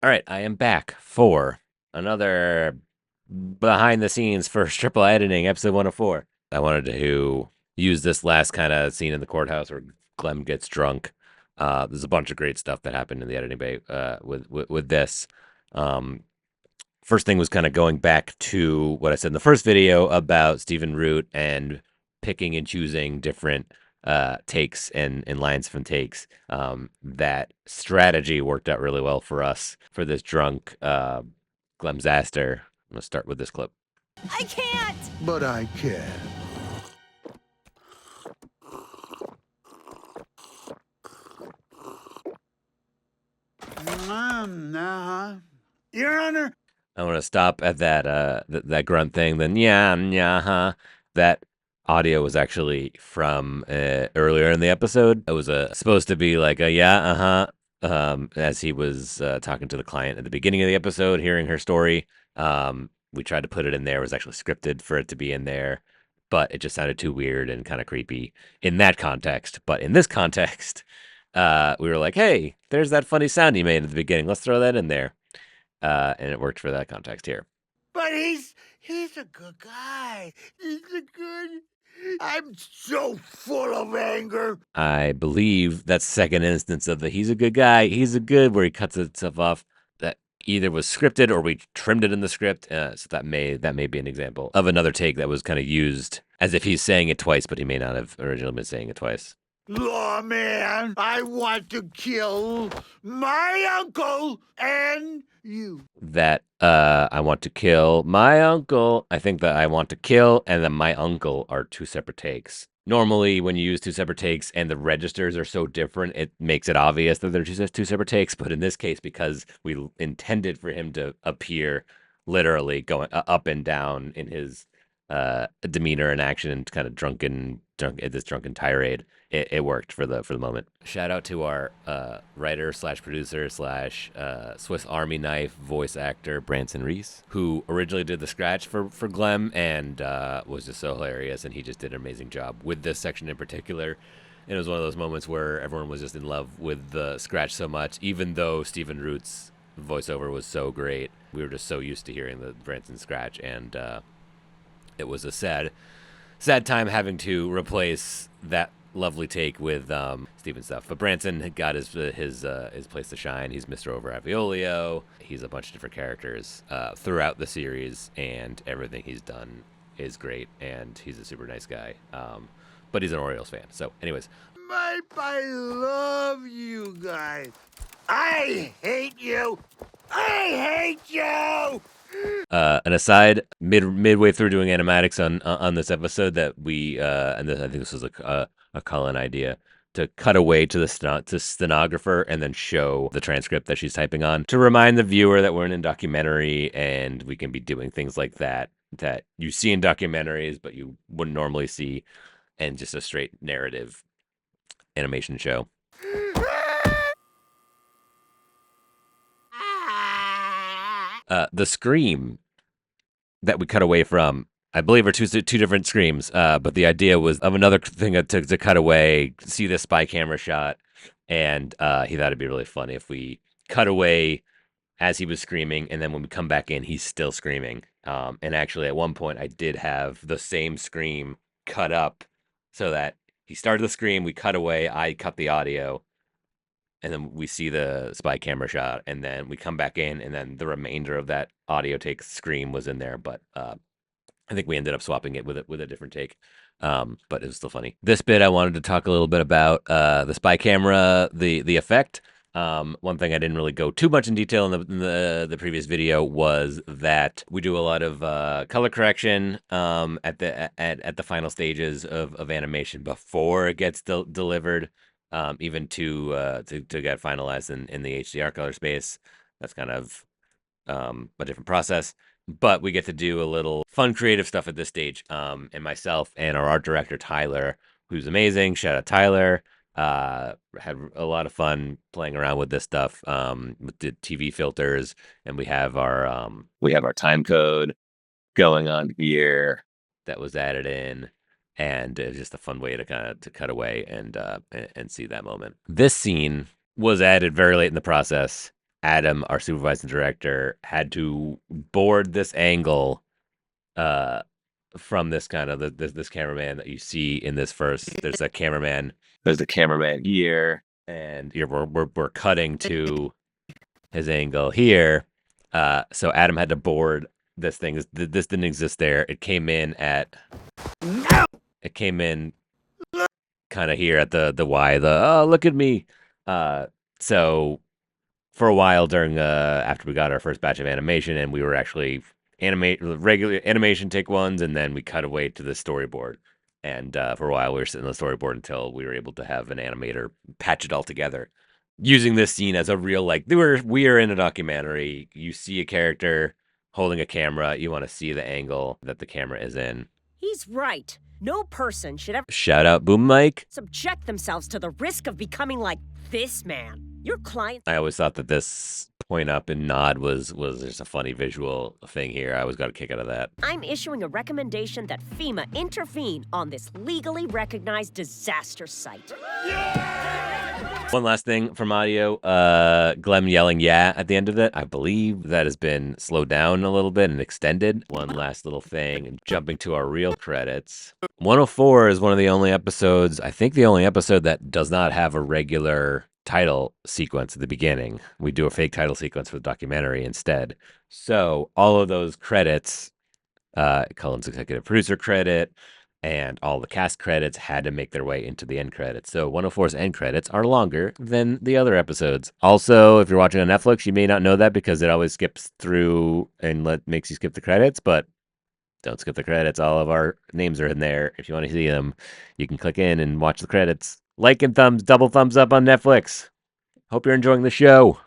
All right, I am back for another behind the scenes for triple editing, episode 104. I wanted to use this last kind of scene in the courthouse where Clem gets drunk. There's a bunch of great stuff that happened in the editing bay with this. Um, First thing was kind of going back to what I said in the first video about Stephen Root and picking and choosing different takes and lines from takes. That strategy worked out really well for us for this drunk Clem Zaster. I'm going to start with this clip. I can't! But I can. Your Honor. I want to stop at that grunt thing. Then yeah, huh. That audio was actually from earlier in the episode. It was supposed to be like a yeah, as he was talking to the client at the beginning of the episode, hearing her story. We tried to put it in there. It was actually scripted for it to be in there, but it just sounded too weird and kind of creepy in that context. But in this context, we were like, hey, there's that funny sound he made at the beginning. Let's throw that in there. And it worked for that context here. But he's a good guy. I'm so full of anger. I believe that's the second instance of the he's a good guy, he's a good, where he cuts itself off. That either was scripted or we trimmed it in the script. So that may be an example of another take that was kind of used as if he's saying it twice, but he may not have originally been saying it twice. Lawman, I want to kill my uncle and you. That I want to kill my uncle. I think that I want to kill and then my uncle are two separate takes. Normally, when you use two separate takes and the registers are so different, it makes it obvious that they're two separate takes. But in this case, because we intended for him to appear literally going up and down in his demeanor and action and kind of drunken tirade, it worked for the moment. Shout out to our writer slash producer slash Swiss Army knife voice actor Branson Reese, who originally did the scratch for Clem and was just so hilarious, and he just did an amazing job with this section in particular. And it was one of those moments where everyone was just in love with the scratch so much, even though Stephen Root's voiceover was so great. We were just so used to hearing the Branson scratch, and it was a sad time having to replace that lovely take with Steven stuff. But Branson got his place to shine. He's Mr. Over Aviolio. He's a bunch of different characters throughout the series, and everything he's done is great. And he's a super nice guy. But he's an Orioles fan. So, anyways, I love you guys. I hate you. I hate you. An aside, midway through doing animatics on this episode, that we and I think this was a Cullen idea, to cut away to the stenographer and then show the transcript that she's typing on to remind the viewer that we're in a documentary and we can be doing things like that you see in documentaries but you wouldn't normally see in just a straight narrative animation show. The scream that we cut away from, I believe, are two different screams. But the idea was of another thing to cut away, see the spy camera shot, and he thought it'd be really funny if we cut away as he was screaming, and then when we come back in, he's still screaming. And actually, at one point, I did have the same scream cut up so that he started the scream, we cut away, I cut the audio, and then we see the spy camera shot, and then we come back in, and then the remainder of that audio take scream was in there, but I think we ended up swapping it with a different take. But it was still funny. This bit, I wanted to talk a little bit about the spy camera, the effect. One thing I didn't really go too much in detail in the previous video was that we do a lot of color correction at the final stages of animation before it gets delivered. Even to get finalized in the HDR color space. That's kind of a different process, but we get to do a little fun creative stuff at this stage. And myself and our art director Tyler, who's amazing, shout out Tyler, had a lot of fun playing around with this stuff, with the TV filters, and we have our time code going on here that was added in. And it was just a fun way to cut away and see that moment. This scene was added very late in the process, Adam, our supervising director, had to board this angle from this kind of this cameraman that you see in this first. There's a cameraman. There's the cameraman here, and here we're cutting to his angle here. So Adam had to board this thing. This didn't exist there. It came in kind of here at the Y. Oh, look at me. So for a while during after we got our first batch of animation, and we were actually regular animation take ones, and then we cut away to the storyboard. And for a while we were sitting on the storyboard until we were able to have an animator patch it all together, using this scene as a real, like, we are in a documentary. You see a character holding a camera, you want to see the angle that the camera is in. He's right. No person should ever Shout out Boom Mike. subject themselves to the risk of becoming like this man. Your client. I always thought that this point up and nod was just a funny visual thing here. I always got a kick out of that. I'm issuing a recommendation that FEMA intervene on this legally recognized disaster site. One last thing from audio, Glenn yelling yeah at the end of it. I believe that has been slowed down a little bit and extended. One last little thing, and jumping to our real credits. 104 is one of the only episodes, I think the only episode that does not have a regular title sequence at the beginning. We do a fake title sequence for the documentary instead. So all of those credits, Cullen's executive producer credit, and all the cast credits had to make their way into the end credits. So 104's end credits are longer than the other episodes. Also, if you're watching on Netflix, you may not know that because it always skips through and makes you skip the credits, but don't skip the credits. All of our names are in there. If you want to see them, you can click in and watch the credits. Like and double thumbs up on Netflix. Hope you're enjoying the show.